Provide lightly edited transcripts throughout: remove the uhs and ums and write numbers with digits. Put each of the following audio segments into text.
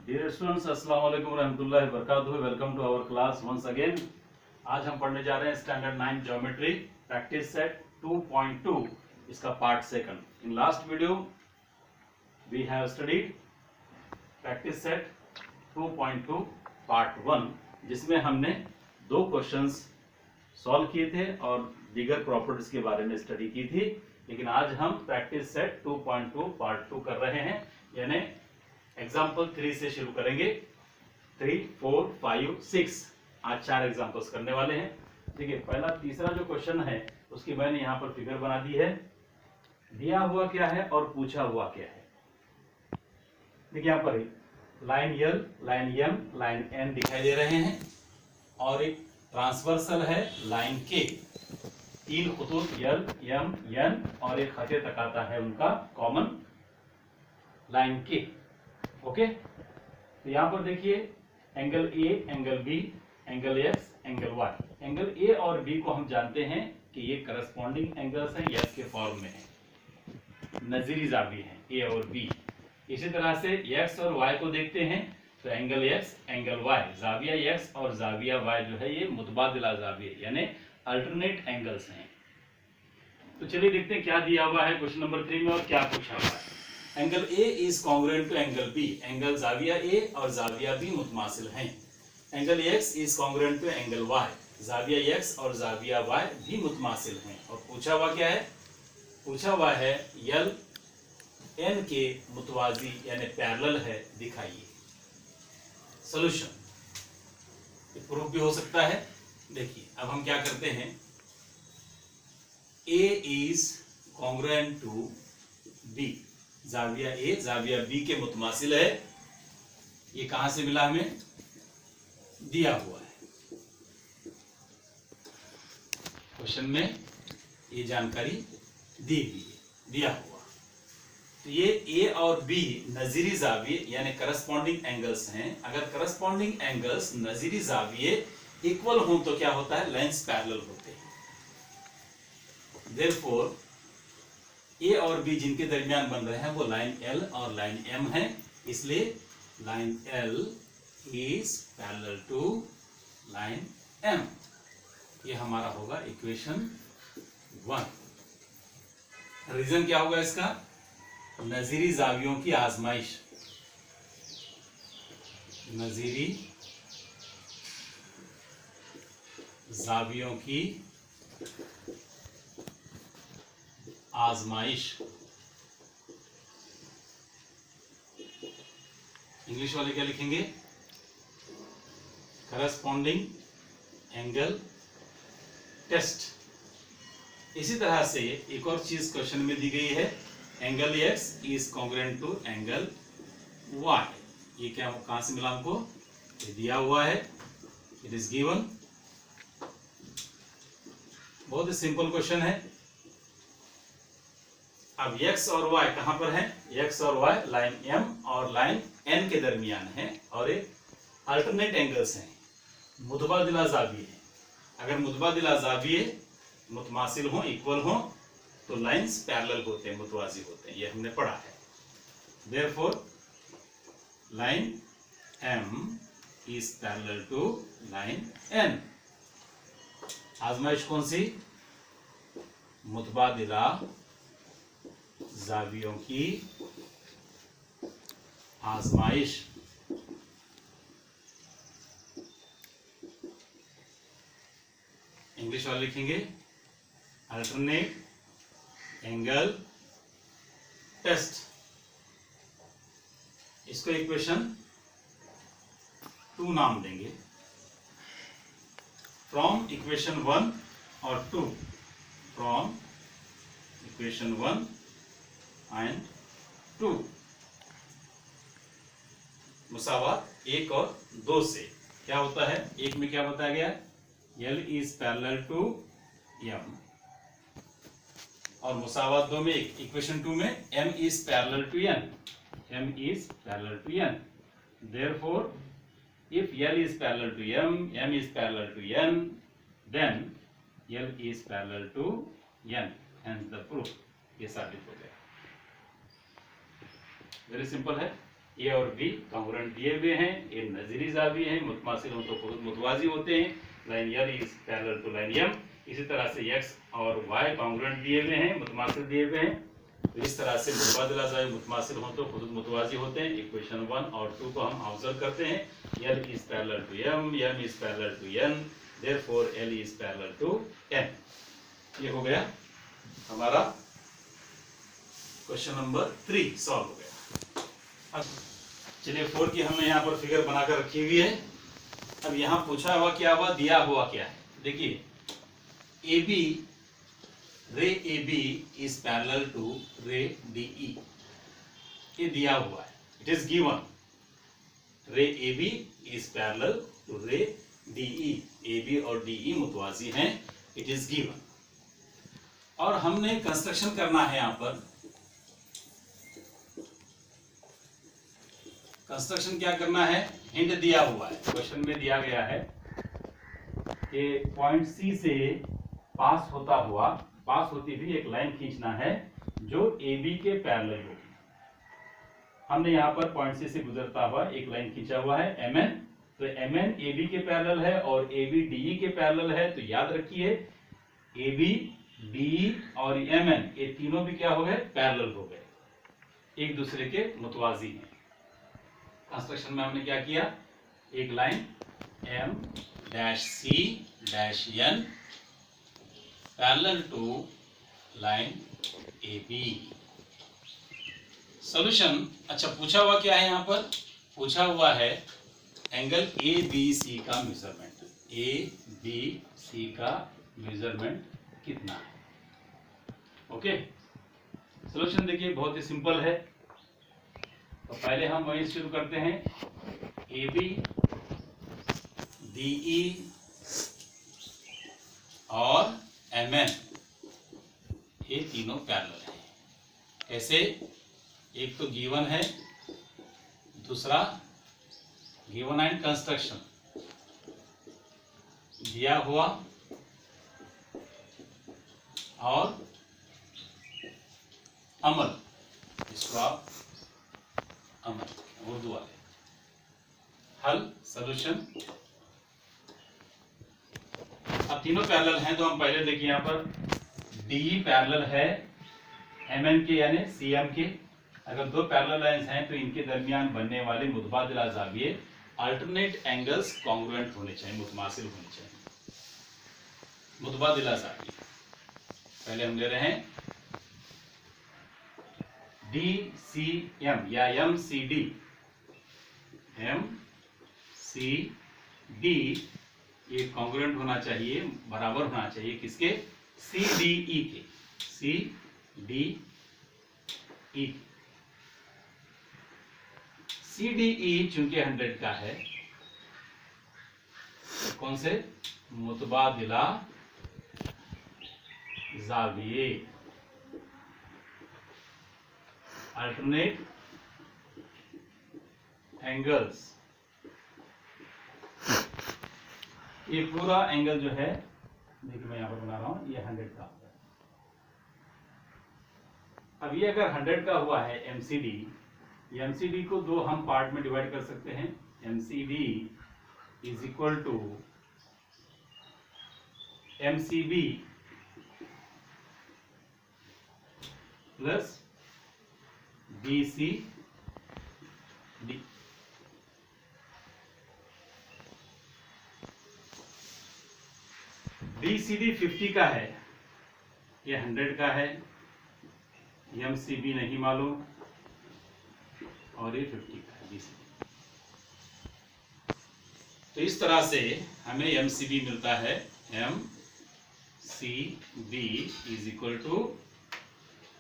Dear students, अस्सलाम वालेकुम रहमतुल्लाहि व बरकातुहू। Welcome to our class once again. आज हम पढ़ने जा रहे हैं स्टैंडर्ड 9 ज्योमेट्री प्रैक्टिस सेट 2.2, इसका part second. In last video we have studied practice set 2.2 part 1, जिसमें हमने दो क्वेश्चंस सॉल्व किए थे और दीगर प्रॉपर्टीज के बारे में स्टडी की थी। लेकिन आज हम प्रैक्टिस सेट 2.2 पार्ट 2 कर रहे हैं, यानी एग्जाम्पल 3 से शुरू करेंगे। 3, 4, 5, 6 आज 4 एग्जाम्पल्स करने वाले हैं। देखिए, पहला तीसरा जो क्वेश्चन है उसकी मैंने यहाँ पर फिगर बना दी है। दिया हुआ क्या है और पूछा हुआ क्या है। देखिए यहाँ पर लाइन यल, लाइन एम, लाइन एन दिखाई दे रहे हैं और एक ट्रांसवर्सल है लाइन के। तीन खतूत यल, एम, एन और एक खते तक आता है उनका कॉमन लाइन के। ओके, तो यहां पर देखिए angle A, angle B, angle X, angle Y. Angle A और बी को हम जानते हैं कि ये करस्पॉन्डिंग एंगल्स हैं, एक्स के फॉर्म में है, नजीरी जावी हैं ए और बी। इसी तरह से एक्स और वाई को देखते हैं तो एंगल एक्स, एंगल वाई, जाविया एक्स और जाविया वाई जो है ये मुतबादिला जाविया यानी अल्टरनेट एंगल्स हैं। तो चलिए देखते हैं क्या दिया हुआ है क्वेश्चन नंबर 3 में और क्या पूछा हुआ है। Angle A is congruent to angle B, angle जाविया ए और जाविया बी मुतमासिल हैं। Angle X is congruent to angle Y, जाविया एक्स और जाविया वाई भी मुतमासिल हैं। और पूछा हुआ क्या है? पूछा हुआ है यल एन के मुतवाजी यानी पैरेलल है, दिखाइए। सॉल्यूशन प्रूफ भी हो सकता है। देखिए अब हम क्या करते हैं, A is congruent to B, जाविया ए जाविया बी के मुतमासिल है। ये कहां से मिला? हमें दिया हुआ है क्वेश्चन में, ये जानकारी दी हुई है, दिया हुआ। तो ये ए और बी नजीरी जाविये यानी करस्पॉन्डिंग एंगल्स हैं। अगर करस्पॉन्डिंग एंगल्स नजीरी जाविये इक्वल हों तो क्या होता है? लाइंस पैरेलल होते हैं। देयरफॉर ए और बी जिनके दरमियान बन रहे हैं वो लाइन एल और लाइन एम है, इसलिए line L is parallel to line M. ये हमारा होगा इक्वेशन 1। रीजन क्या होगा इसका? नजीरी जावियों की आजमाइश, नजीरी जावियों की आजमाइश। इंग्लिश वाले क्या लिखेंगे? Corresponding angle test. इसी तरह से एक और चीज क्वेश्चन में दी गई है, angle X is congruent to angle Y. ये क्या, कहां से मिला हमको? ये दिया हुआ है, इट इज गिवन। बहुत ही सिंपल क्वेश्चन है। अब x और y कहां पर है? x और y लाइन m और लाइन n के दरमियान है और एक अल्टरनेट एंगल्स हैं, मुतबादिला जाविये हैं। अगर मुतबादिला जाविये मुतमासिल हों, इक्वल हों तो लाइंस पैरेलल होते हैं, मुतवाजी होते हैं। ये हमने पढ़ा है। Therefore line m is parallel to line n। आजमाइश कौन सी? मुतबादिला जावियों की आजमाइश। इंग्लिश वाले लिखेंगे अल्टरनेट एंगल टेस्ट। इसको इक्वेशन 2 नाम देंगे। फ्रॉम इक्वेशन 1 और 2, फ्रॉम इक्वेशन 1 एंड 2, मुसावात 1 और 2 से क्या होता है? एक में क्या बताया गया? L is parallel to M, और मुसावात 2 में, इक्वेशन 2 में M is parallel to N, M is parallel to N। Therefore if L is parallel to M, M is parallel to N, then L is parallel to N, hence the proof. ये साबित हो गया। Very simple है। ए और B congruent दिए हुए हैं, ये नजीरी जाविये हैं, मुतमासिल हो तो खुद मुतवाजी होते हैं, line L is parallel to line M. इसी तरह से एक्स और वाई कॉन्ग्रुएंट दिए हुए हैं, मुतमासिल दिए हुए हैं, तो इस तरह से मुतबादिला जाविये मुतमासिल हो तो खुद मुतवाजी होते हैं। इक्वेशन 1 और 2 को हम ऑब्जर्व करते हैं, L is parallel to M, M is parallel to N, therefore L is parallel to N. ये हो गया हमारा क्वेश्चन नंबर 3 सॉल्व हो गया। अब चलिए 4 की हमने यहाँ पर फिगर बनाकर रखी हुई है। अब यहाँ पूछा हुआ क्या हुआ, दिया हुआ क्या है। देखिए A B, ray A B is parallel to ray D E, ये दिया हुआ है, it is given. Ray A B is parallel to ray D E, A B और डी ई मुतवाजी हैं, इट इज गिवन। और हमने कंस्ट्रक्शन करना है, यहाँ पर कंस्ट्रक्शन क्या करना है, हिंट दिया हुआ है, क्वेश्चन में दिया गया है कि पॉइंट सी से पास होती हुई एक लाइन खींचना है जो ए बी के पैरेलल होगी। हमने यहाँ पर पॉइंट सी से गुजरता हुआ एक लाइन खींचा हुआ है एम एन, तो एम एन ए बी के पैरेलल है और ए बी डी ई के पैरेलल है, तो याद रखिए ए बी डी और एम एन ये तीनों भी क्या हो गए, पैरेलल हो गए, एक दूसरे के मुतवाजी हैं। कंस्ट्रक्शन में हमने क्या किया, एक line M dash C dash N parallel to line A B. Solution, अच्छा पूछा हुआ क्या है, यहाँ पर पूछा हुआ है एंगल ए बी सी का मेजरमेंट, ए बी सी का मेजरमेंट कितना है। ओके, सॉल्यूशन देखिए बहुत ही सिंपल है। तो पहले हम वही शुरू करते हैं, ए बी डी ई और एम एन ये तीनों पैरेलल हैं। कैसे, एक तो गिवन है, दूसरा गिवन एंड कंस्ट्रक्शन दिया हुआ, और अमल, इसको आप अमल उर्दू वाले, हल सॉल्यूशन। अब तीनों पैरेलल हैं, तो हम पहले देखिए यहाँ पर डी पैरेलल है एम एन के यानी सी एम के। अगर दो पैरेलल लाइंस हैं तो इनके दरमियान बनने वाले मुतबादिला जाविये अल्टरनेट एंगल्स कॉन्ग्रुएंट होने चाहिए, मुतमासिल होने चाहिए। मुतबादिला जाविये पहले हम ले रहे हैं डी सी एम या M C D, M C D ये कॉन्ग्रुएंट होना चाहिए, बराबर होना चाहिए किसके, सी डी ई के, C D E. C D E चूंकि 100 का है, कौन से, मुतबादिला जाविये, अल्टरनेट एंगल्स। ये पूरा एंगल जो है, देखिए मैं यहां पर बना रहा हूं, ये 100 का होगा। अब ये अगर 100 का हुआ है एमसीडी, एमसीडी को दो हम पार्ट में डिवाइड कर सकते हैं। MCD is equal to MCB plus BC D. BCD 50 का है, ये 100 का है, एमसीबी नहीं मालूम और ये 50 का है बीसीडी। तो इस तरह से हमें एमसीबी मिलता है, M C B is equal to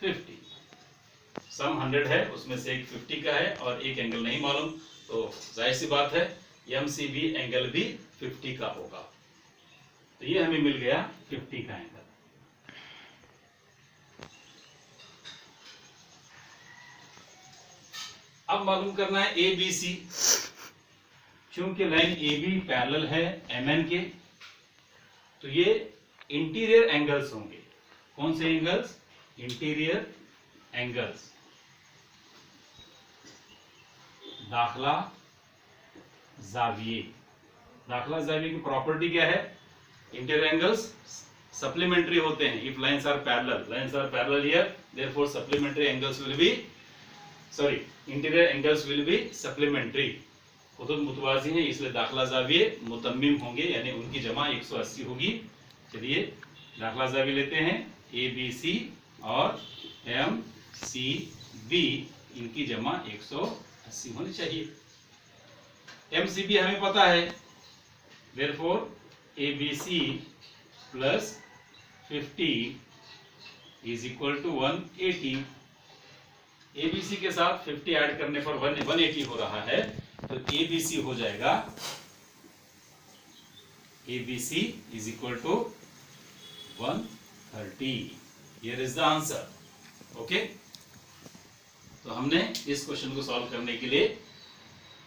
50। Sum 100 है, उसमें से एक 50 का है और एक एंगल नहीं मालूम, तो जाहिर सी बात है एमसीबी एंगल भी 50 का होगा। तो ये हमें मिल गया 50 का एंगल। अब मालूम करना है ए बी सी। चूंकि लाइन ए बी पैरेलल है एम एन के, तो ये इंटीरियर एंगल्स होंगे। कौन से एंगल्स, इंटीरियर एंगल्स। दाखला जाविये। दाखला जाविये की प्रॉपर्टी क्या है? इंटीरियर एंगल्स सप्लीमेंट्री होते हैं if lines are parallel here, therefore supplementary angles will be interior angles will be supplementary. खुद मुतवाजी हैं इसलिए दाखला जाविये मुतम्मिम होंगे, यानी उनकी जमा 180 होगी। चलिए दाखला जाविये लेते हैं, ABC और MCB, इनकी जमा 180 होनी चाहिए। MCB हमें पता है, therefore ABC plus 50 is equal to 180। ABC के साथ 50 ऐड करने पर 180 हो रहा है, तो ABC हो जाएगा, ABC is equal to 130। Here is the answer। Okay, तो हमने इस क्वेश्चन को सॉल्व करने के लिए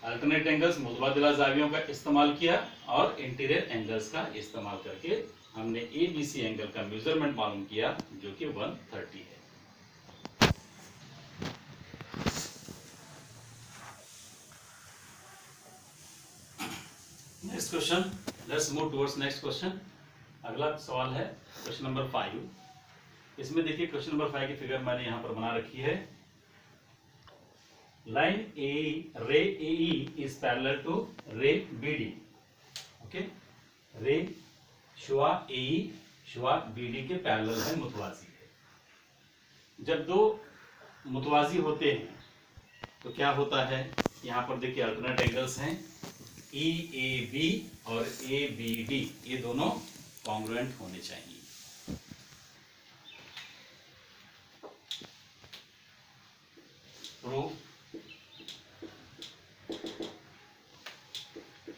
अल्टरनेट एंगल्स मुतबादिला जावियों का इस्तेमाल किया और इंटीरियर एंगल्स का इस्तेमाल करके हमने ABC एंगल का मेजरमेंट मालूम किया जो कि 130 है। Next question, let's move towards next question. अगला सवाल है क्वेश्चन नंबर 5। इसमें देखिए क्वेश्चन नंबर 5 की फिगर मैंने यहां पर बना रखी है। लाइन रे AE इज पैरेलल टू रे BD। ओके, रे शुआ AE शुआ BD के पैरेलल है, मुतवाजी है। जब दो मुतवाजी होते हैं तो क्या होता है, यहां पर देखिए अल्टरनेट एंगल्स हैं EAB और ABD, ये दोनों कॉन्ग्रुएंट होने चाहिए। Proof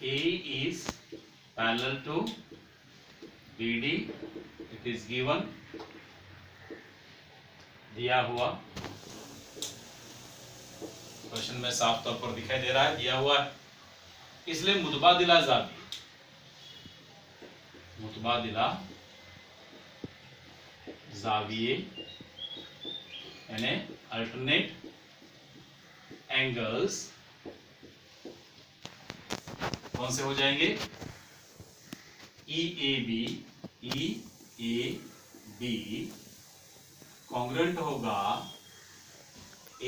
A is parallel to BD, it is given, दिया हुआ क्वेश्चन में साफ तौर पर दिखाई दे रहा है, दिया हुआ है, इसलिए मुतबादिला जाविये यानी अल्टरनेट एंगल्स कौन से हो जाएंगे? EAB कॉन्ग्रुएंट होगा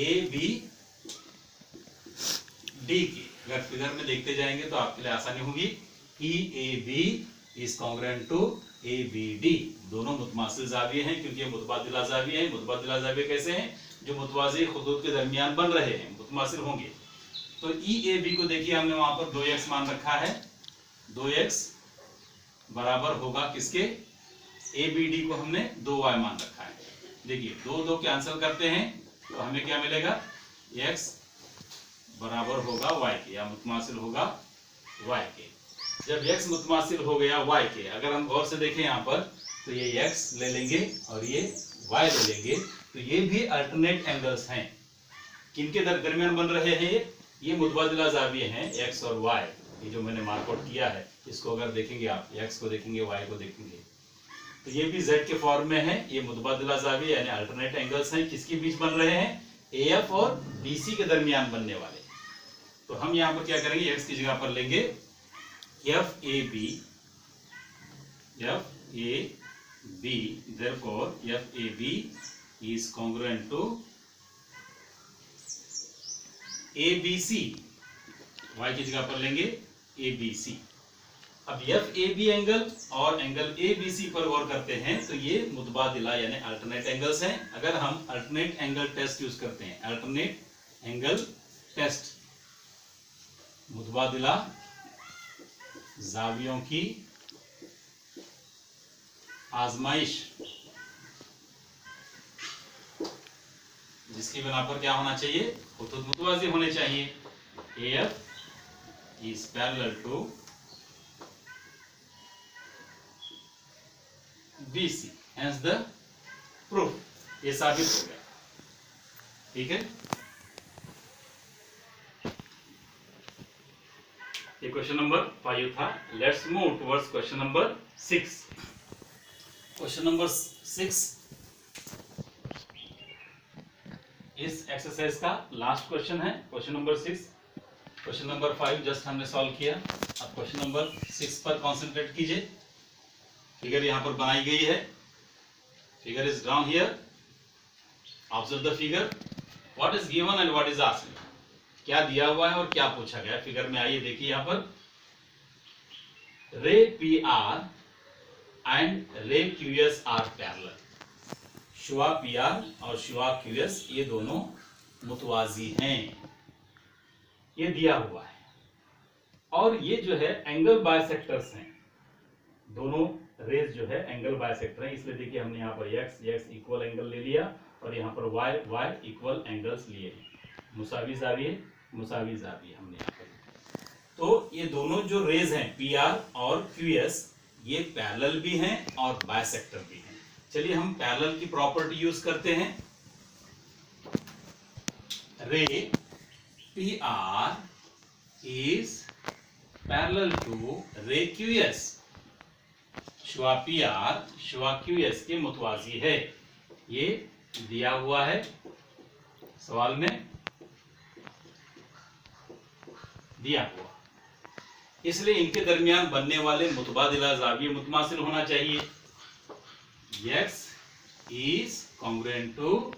ABD के। अगर फिगर में देखते जाएंगे तो आपके लिए आसानी होगी। EAB is congruent to ABD, दोनों मुतमासिल जाविये हैं क्योंकि ये मुतबादिला जाविये हैं। मुतबादिला जाविये कैसे हैं? जो मुतवाज़ी खुदूद के दरमियान बन रहे हैं, मुतमासिल होंगे। तो EAB को देखिए हमने वहां पर 2x मान रखा है, 2x बराबर होगा किसके? ABD को हमने 2y मान रखा है। देखिए 2 कैंसिल करते हैं तो हमें क्या मिलेगा? x बराबर होगा y के, या मुतमासिल होगा y के। जब x मुतमासिल हो गया y के, अगर हम गौर से देखें यहाँ पर तो ये x ले लेंगे और ये y ले लेंगे, तो ये भी अल्टरनेट एंगल्स हैं। किनके दरमियान बन रहे हैं? ये मुतबादिला जाविये हैं x और y। ये जो मैंने मार्कआउट किया है, इसको अगर देखेंगे आप, x को देखेंगे, y को देखेंगे, तो ये भी z के फॉर्म में है। ये मुतबादिला जाविये यानी अल्टरनेट एंगल्स हैं। किसके बीच बन रहे हैं? AF और BC के दरमियान बनने वाले। तो हम यहाँ पर क्या करेंगे? x की जगह पर लेंगे FAB, therefore FAB is congruent to ABC, y की जगह पर लेंगे ABC। अब FAB एंगल और एंगल ABC पर गौर करते हैं तो ये मुतबादिला यानी अल्टरनेट एंगल्स हैं। अगर हम अल्टरनेट एंगल टेस्ट यूज करते हैं, अल्टरनेट एंगल टेस्ट, मुतबादिला जावियों की आजमाइश, जिसकी बिना पर क्या होना चाहिए? खुतूत मुतवाज़ी होने चाहिए। AF is parallel to BC, hence the proof, ये साबित हो गया। ठीक है, ये क्वेश्चन नंबर 5 था। Let's move towards question number 6। Question number 6 इस एक्सरसाइज का लास्ट क्वेश्चन है। Question number 6, question number 5 just हमने सॉल्व किया। अब क्वेश्चन नंबर 6 पर कॉन्सेंट्रेट कीजिए। फिगर यहाँ पर बनाई गई है। Figure is drawn here. Observe the figure. What is given and what is asked. क्या दिया हुआ है और क्या पूछा गया है। फिगर में आइए देखिए यहाँ पर ray P R and ray Q S R parallel. शुआ पी आर और शुआ क्यूएस ये दोनों मुतवाजी हैं, ये दिया हुआ है। और ये जो है एंगल बायसेक्टर्स हैं। दोनों रेज जो है एंगल बायसेक्टर हैं, इसलिए देखिए हमने यहाँ पर x इक्वल एंगल ले लिया और यहाँ पर y इक्वल एंगल्स लिए हैं। मुसावी जाविये हमने यहाँ पर। तो ये दोनों जो रेज हैं PR और QS ये पैरेलल भी हैं और बायसेक्टर भी हैं। चलिए हम पैरेलल की प्रॉपर्टी यूज करते हैं। रे PR is parallel to ray QS। शुआ PR शुआ QS के मुतवाजी है, ये दिया हुआ है सवाल में दिया हुआ। इसलिए इनके दरमियान बनने वाले मुतबादिला ज़ाविये मुतमासिल होना चाहिए। X is congruent to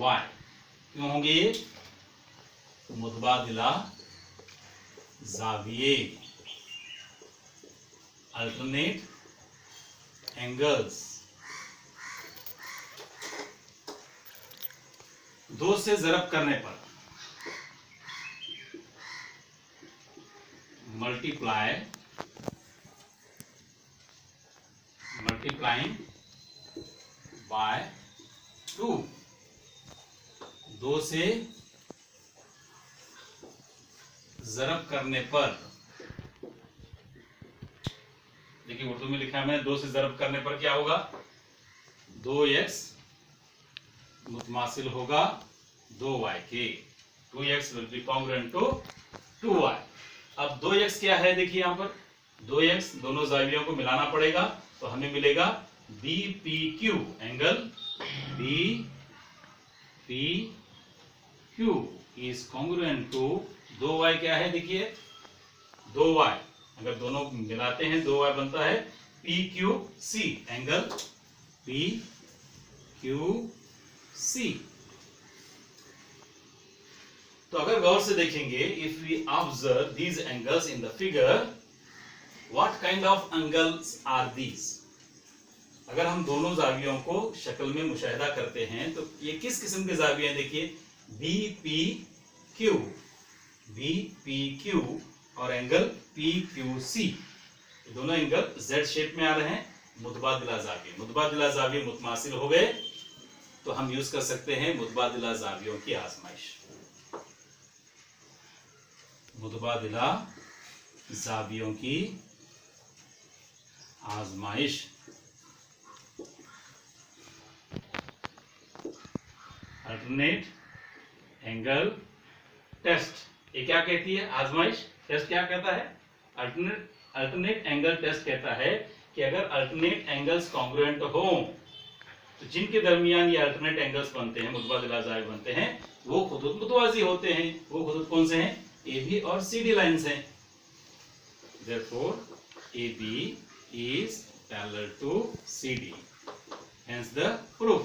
Y। क्यों होंगे ये? मुतबादिला ज़ाविये, अल्टरनेट एंगल्स। दो से ज़रब करने पर मल्टीप्लाइंग बाय 2। दो से ज़रब करने पर, देखिए उर्दू में लिखा है मैंने, दो से ज़रब करने पर क्या होगा? 2x मुतमासिल होगा 2y के। 2x will be congruent to 2y। अब 2x क्या है? देखिए यहाँ पर 2x दोनों ज़ावियों को मिलाना पड़ेगा, तो हमें मिलेगा BPQ angle BPQ is congruent to 2y क्या है? देखिए 2y, अगर दोनों मिलाते हैं 2y बनता है PQC एंगल PQC। तो अगर गौर से देखेंगे, if we observe these angles in the figure, what kind of angles are these? अगर हम दोनों ज़ावियों को शक्ल में मुशाहिदा करते हैं तो ये किस किस्म के ज़ाविये हैं? देखिए BPQ और एंगल PQC, दोनों एंगल Z शेप में आ रहे हैं। मुतबादिला ज़ाविये मुतमासिल हो गए, तो हम यूज कर सकते हैं मुतबादिला ज़ावियों की आजमाइश। मुतबादिला ज़ावियों की आजमाइश, अल्टरनेट एंगल टेस्ट। ये क्या कहती है? आजमाइश। टेस्ट क्या कहता है? अल्टरनेट एंगल टेस्ट कहता है कि अगर अल्टरनेट एंगल्स कॉन्ग्रुएंट हो, तो जिनके दरमियान ये अल्टरनेट एंगल्स बनते हैं, मुतबादिला ज़ाविये बनते हैं, वो खुदूद मुतवाज़ी होते हैं। वो खुदूद कौन से हैं? AB और CD लाइन्स हैं। Therefore AB is parallel to CD, hence the proof।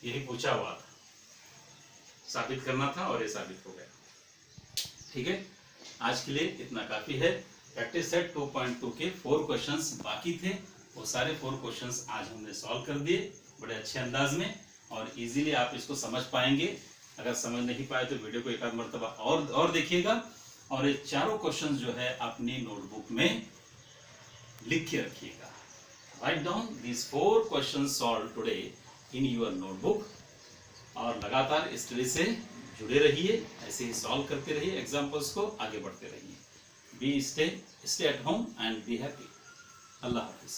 यही पूछा हुआ था, साबित करना था और ये साबित हो गया। ठीक है, आज के लिए इतना काफी है। प्रैक्टिस सेट 2.2 के 4 क्वेश्चंस बाकी थे, वो सारे 4 क्वेश्चंस आज हमने सॉल्व कर दिए बड़े अच्छे अंदाज में, और इजीली आप इसको समझ पाएंगे। अगर समझ नहीं पाए तो वीडियो को एक आध मरतबा और देखिएगा, और ये चारों क्वेश्चंस जो है अपनी नोटबुक में लिख के रखिएगा। Write down these 4 questions solve today in your notebook, और लगातार स्टडी से जुड़े रहिए, ऐसे ही सॉल्व करते रहिए एग्जाम्पल्स को, आगे बढ़ते रहिए। Be stay at home and be happy. Allah Hafiz.